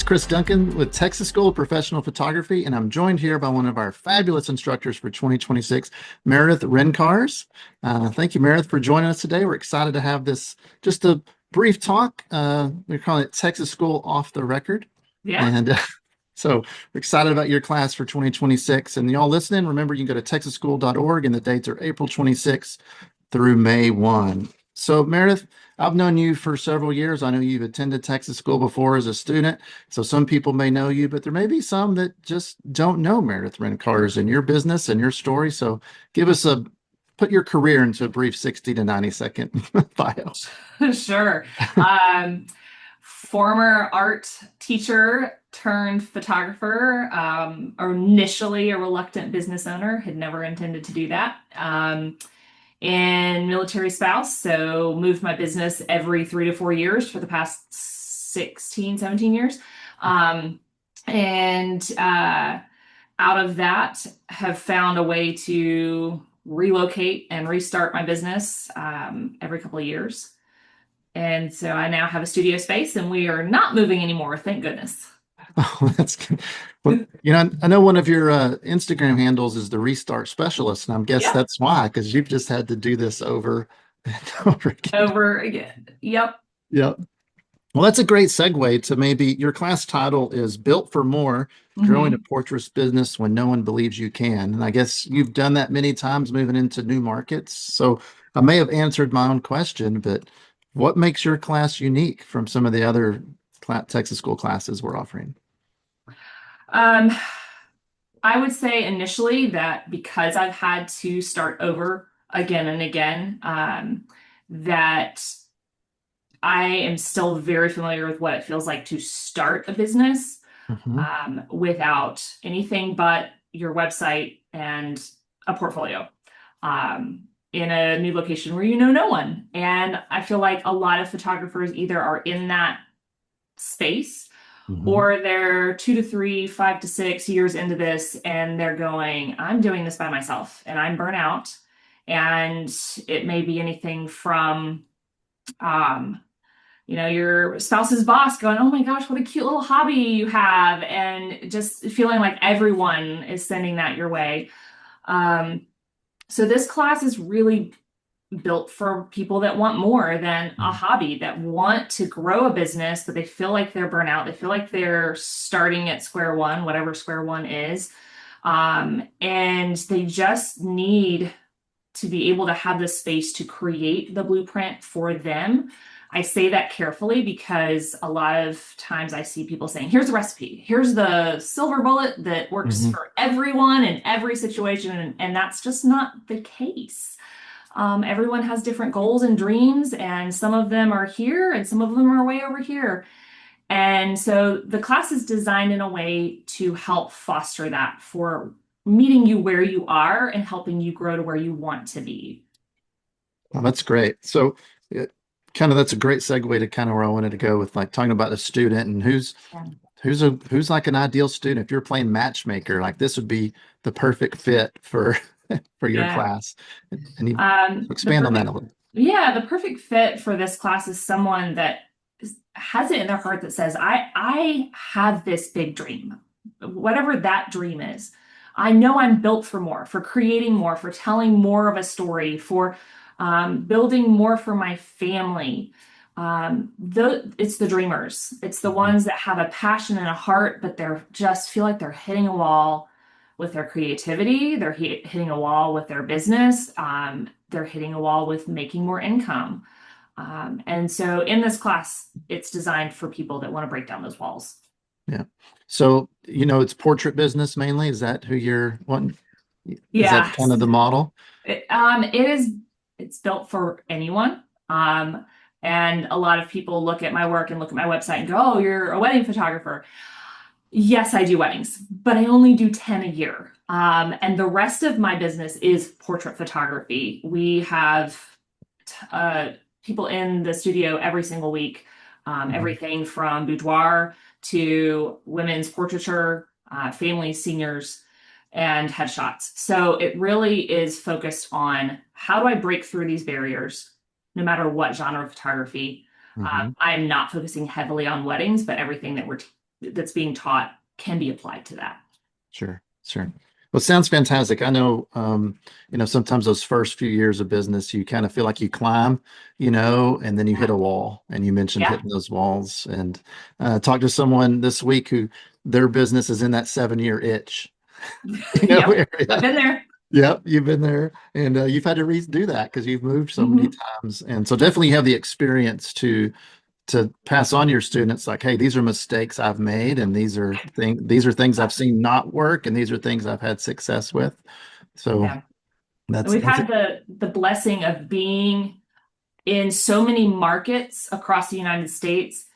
Cris Duncan with Texas School of Professional Photography, and I'm joined here by one of our fabulous instructors for 2026, Meredith Ryncarz. Thank you, Meredith, for joining us today. We're excited to have this, just a brief talk. We're calling it Texas School Off the Record. Yeah. And so we're excited about your class for 2026. And y'all listening, remember you can go to texasschool.org, and the dates are April 26th through May 1. So Meredith, I've known you for several years. I know you've attended Texas School before as a student. So some people may know you, but there may be some that just don't know Meredith Ryncarz and your business and your story. So put your career into a brief 60 to 90 second bio. Sure. Former art teacher turned photographer, or initially a reluctant business owner, had never intended to do that. And military spouse, so moved my business every 3 to 4 years for the past 16, 17 years. And out of that, have found a way to relocate and restart my business every couple of years. And so I now have a studio space, and we are not moving anymore, thank goodness. Oh, that's good. Well, I know one of your Instagram handles is the Restart Specialist, and I guess Yeah. that's why, because you've just had to do this over and over again. Over again. Yep. Yep. Well, that's a great segue to maybe your class title is Built for More, Growing a Portrait Business When No One Believes You Can. And I guess you've done that many times moving into new markets. So I may have answered my own question, but what makes your class unique from some of the other Texas School classes we're offering? I would say initially that because I've had to start over again and again, that I am still very familiar with what it feels like to start a business without anything but your website and a portfolio in a new location where you know no one. And I feel like a lot of photographers either are in that space or they're 2 to 3, 5 to 6 years into this, and they're going, I'm doing this by myself and I'm burnt out. And it may be anything from, your spouse's boss going, oh my gosh, what a cute little hobby you have. And just feeling like everyone is sending that your way. So this class is really built for people that want more than a hobby, that want to grow a business, but they feel like they're burnt out. They feel like they're starting at square one, whatever square one is. And they just need to be able to have the space to create the blueprint for them. I say that carefully because a lot of times I see people saying, here's the recipe, here's the silver bullet that works for everyone in every situation. And that's just not the case. Everyone has different goals and dreams, and some of them are here and some of them are way over here. And so the class is designed in a way to help foster that, for meeting you where you are and helping you grow to where you want to be. Well, that's great. So that's a great segue to kind of where I wanted to go with, like, talking about a student and who's like an ideal student. If you're playing matchmaker, like this would be the perfect fit for your class. And you expand on that a little. Yeah, the perfect fit for this class is someone that has it in their heart that says, I have this big dream, whatever that dream is. I know I'm built for more, for creating more, for telling more of a story, for building more for my family. It's the dreamers. It's the ones that have a passion and a heart, but they're just feel like they're hitting a wall with their creativity. They're hitting a wall with their business. They're hitting a wall with making more income. And so in this class, it's designed for people that want to break down those walls. Yeah. So, it's portrait business mainly. Is that who you're wanting? Yeah. Is that kind of the model? It's built for anyone. And a lot of people look at my work and look at my website and go, oh, you're a wedding photographer. Yes, I do weddings, but I only do 10 a year. And the rest of my business is portrait photography. We have people in the studio every single week, everything from boudoir to women's portraiture, families, seniors, and headshots. So it really is focused on how do I break through these barriers, no matter what genre of photography. I'm not focusing heavily on weddings, but everything that we're that's being taught can be applied to that. Sure, sure. Well, it sounds fantastic. I know, sometimes those first few years of business, you kind of feel like you climb, and then you hit Yeah. a wall. And you mentioned Yeah. hitting those walls. And talked to someone this week who their business is in that 7-year itch, Yep. I've area. been there. Yep, you've been there, and you've had to redo that because you've moved so many Mhm. times. And so definitely you have the experience to pass on to your students like, hey, these are mistakes I've made, and these are things I've seen not work, and these are things I've had success with. So Yeah. And we've that's had the blessing of being in so many markets across the United States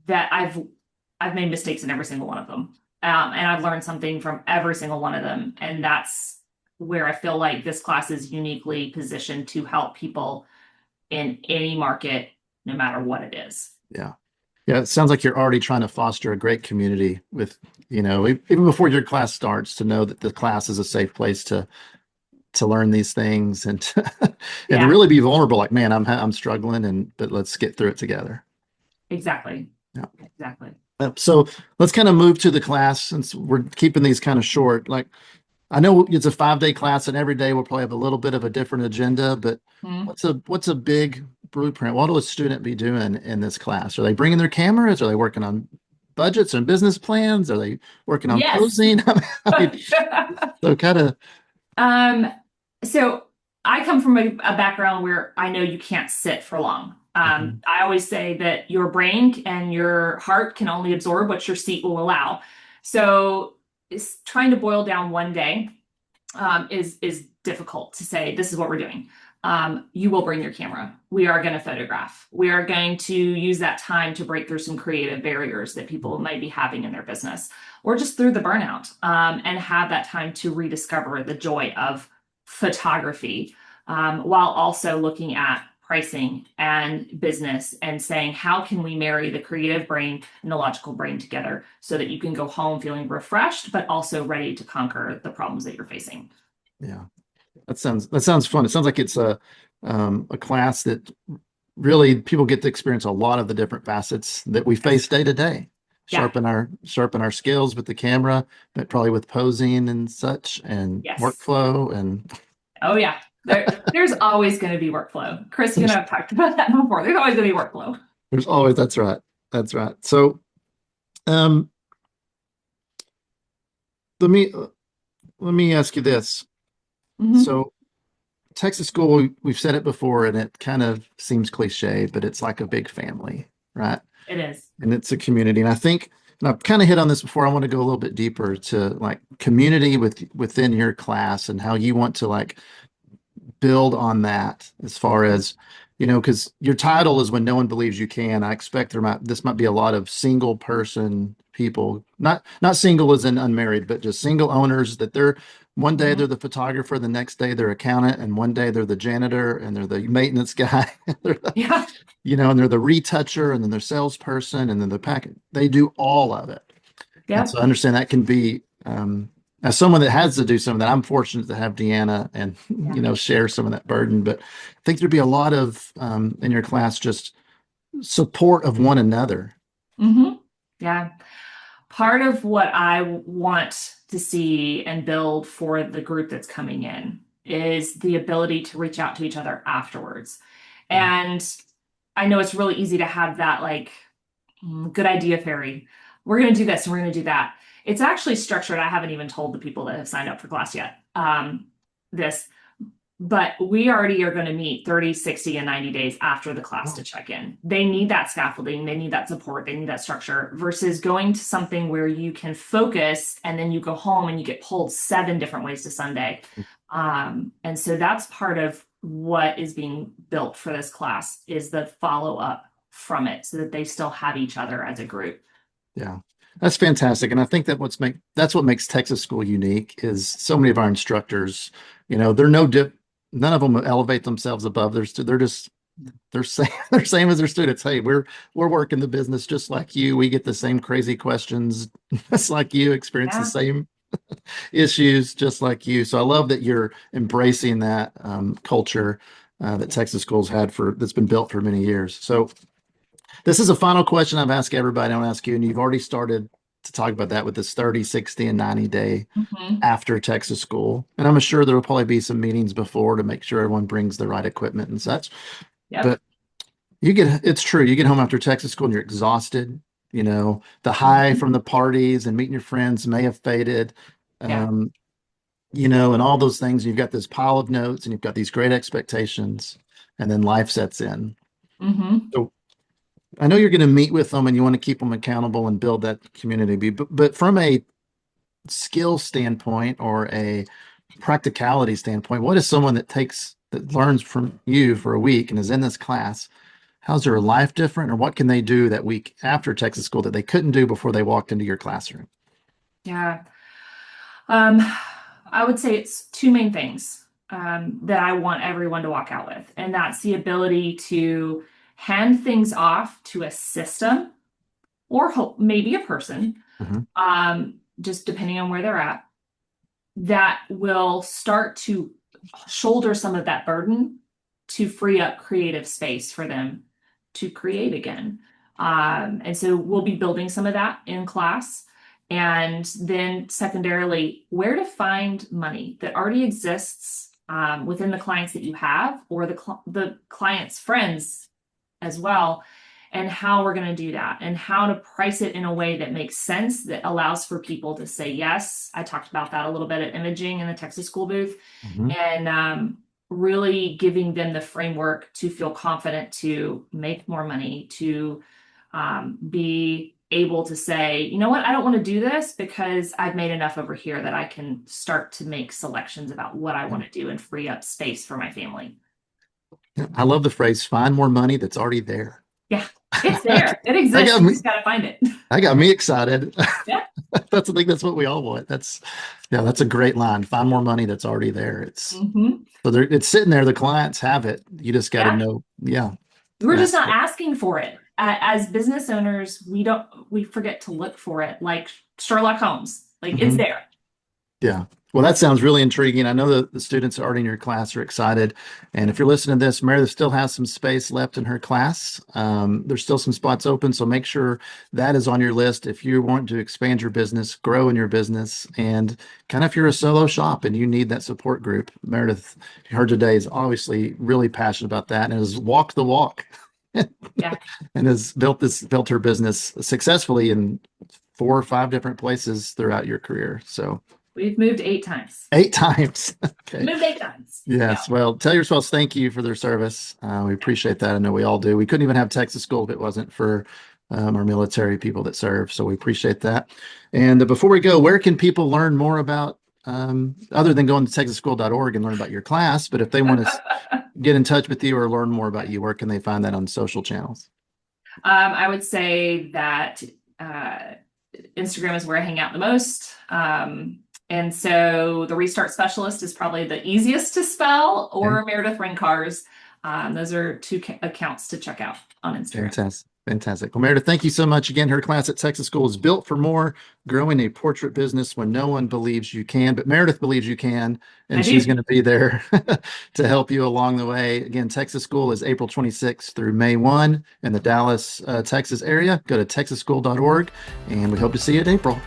that I've made mistakes in every single one of them. And I've learned something from every single one of them. And that's where I feel like this class is uniquely positioned to help people in any market, no matter what it is. yeah. Yeah, it sounds like you're already trying to foster a great community with, even before your class starts, to know that the class is a safe place to learn these things and and to Yeah, really be vulnerable. Like, man, I'm struggling, but let's get through it together. exactly. Yeah. Exactly. So let's kind of move to the class since we're keeping these kind of short. Like, I know it's a 5-day class, and every day we'll probably have a little bit of a different agenda, but Hmm. what's a big blueprint? What will a student be doing in this class? Are they bringing their cameras? Are they working on budgets and business plans? Are they working on Yes. posing? I mean, so kind of, Um, so I come from a background where I know you can't sit for long. I always say that your brain and your heart can only absorb what your seat will allow. So it's trying to boil down one day is difficult to say, this is what we're doing. You will bring your camera. We are going to photograph. We are going to use that time to break through some creative barriers that people might be having in their business or just through the burnout, and have that time to rediscover the joy of photography, while also looking at pricing and business and saying, how can we marry the creative brain and the logical brain together so that you can go home feeling refreshed, but also ready to conquer the problems that you're facing. yeah, that sounds fun. It sounds like it's a class that really people get to experience a lot of the different facets that we face day to day. Yeah. Sharpen our skills with the camera, but probably with posing and such, and Yes. workflow, and Oh yeah. There's always going to be workflow. Chris, you and I have talked about that before. There's always going to be workflow. there's always that's right. That's right. So um let me let me ask you this. Hmm. So Texas school, we've said it before, and it kind of seems cliche, but it's like a big family, right? It is. And it's a community. And I think, and I've kind of hit on this before, I want to go a little bit deeper to like community within your class and how you want to like build on that as far as, because your title is when no one believes you can. I expect this might be a lot of single person people, not single as in unmarried, but just single owners that they're one day Hmm. they're the photographer, the next day they're accountant, and one day they're the janitor and they're the maintenance guy. They're Yeah. and they're the retoucher, and then they're salesperson, and then the packet. They do all of it. And so Yep. I understand that can be, as someone that has to do some of that, I'm fortunate to have Deanna and, Yeah. share some of that burden. But I think there'd be a lot of, in your class, just support of one another. Hmm. Yeah. Part of what I want to see and build for the group that's coming in is the ability to reach out to each other afterwards. And I know it's really easy to have that like good idea fairy. We're going to do this and we're going to do that. It's actually structured. I haven't even told the people that have signed up for class yet. This, but we already are going to meet 30, 60, and 90 days after the class to check in. They need that scaffolding, they need that support, they need that structure versus going to something where you can focus and then you go home and you get pulled 7 different ways to Sunday. And so that's part of what is being built for this class is the follow up from it so that they still have each other as a group. Yeah, that's fantastic. And I think that's what makes Texas school unique is so many of our instructors, they're no dip, none of them elevate themselves above they're just they're same they're same as their students. Hey, we're working the business just like you. We get the same crazy questions just like you, experience the Yeah. same issues just like you. So I love that you're embracing that culture that Texas schools that's been built for many years. So this is a final question I've asked everybody. I don't ask you, and you've already started to talk about that with this 30, 60, and 90-day Mhm. after Texas school. And I'm sure there will probably be some meetings before to make sure everyone brings the right equipment and such. Yep. But it's true. You get home after Texas school and you're exhausted. The high Mhm. from the parties and meeting your friends may have faded. Yeah. Um, and all those things. You've got this pile of notes and you've got these great expectations, and then life sets in. Hmm. So I know you're going to meet with them and you want to keep them accountable and build that community. But from a skill standpoint or a practicality standpoint, what is someone that learns from you for a week and is in this class? How's their life different, or what can they do that week after Texas school that they couldn't do before they walked into your classroom? Yeah. Um, I would say it's two main things that I want everyone to walk out with, and that's the ability to hand things off to a system or maybe a person, Mhm. just depending on where they're at, that will start to shoulder some of that burden to free up creative space for them to create again. And so we'll be building some of that in class. And then secondarily, where to find money that already exists within the clients that you have, or the client's friends as well, and how we're going to do that, and how to price it in a way that makes sense, that allows for people to say yes. I talked about that a little bit at imaging in the Texas school booth, Mhm. and really giving them the framework to feel confident to make more money, to be able to say, you know what, I don't want to do this because I've made enough over here that I can start to make selections about what I want to do and free up space for my family. I love the phrase "find more money that's already there." Yeah, it's there. It I exists. got You me. just got to find it. I got me excited. Yeah. That's I think that's what we all want. That's a great line. Find more money that's already there. Hmm. It's sitting there. The clients have it. You just got to Yeah. know. Yeah, We're just that's not asking for it. As business owners, we forget to look for it, like Sherlock Holmes. Like it's Mhm. there. Yeah. Well, that sounds really intriguing. I know that the students already in your class are excited. And if you're listening to this, Meredith still has some space left in her class. There's still some spots open. So make sure that is on your list if you want to expand your business, grow in your business, and kind of if you're a solo shop and you need that support group. Meredith, you heard today, is obviously really passionate about that and has walked the walk Yeah. and has built her business successfully in 4 or 5 different places throughout your career. So We've moved 8 times. 8 times. Okay. Moved 8 times. Yeah. Yes. Well, tell your spouse thank you for their service. We appreciate that. I know we all do. We couldn't even have Texas school if it wasn't for our military people that serve. So we appreciate that. And before we go, where can people learn more about, other than going to texasschool.org and learn about your class? But if they want to get in touch with you or learn more about you, where can they find that on social channels? I would say that Instagram is where I hang out the most. And so the Restart Specialist is probably the easiest to spell, Okay. or Meredith Ryncarz. Those are two accounts to check out on Instagram. Fantastic. Fantastic. Well, Meredith, thank you so much again. Her class at Texas School is built for more, growing a portrait business when no one believes you can, but Meredith believes you can, I and do. she's going to be there to help you along the way. Again, Texas School is April 26th through May 1 in the Dallas, Texas area. Go to texasschool.org, and we hope to see you in April.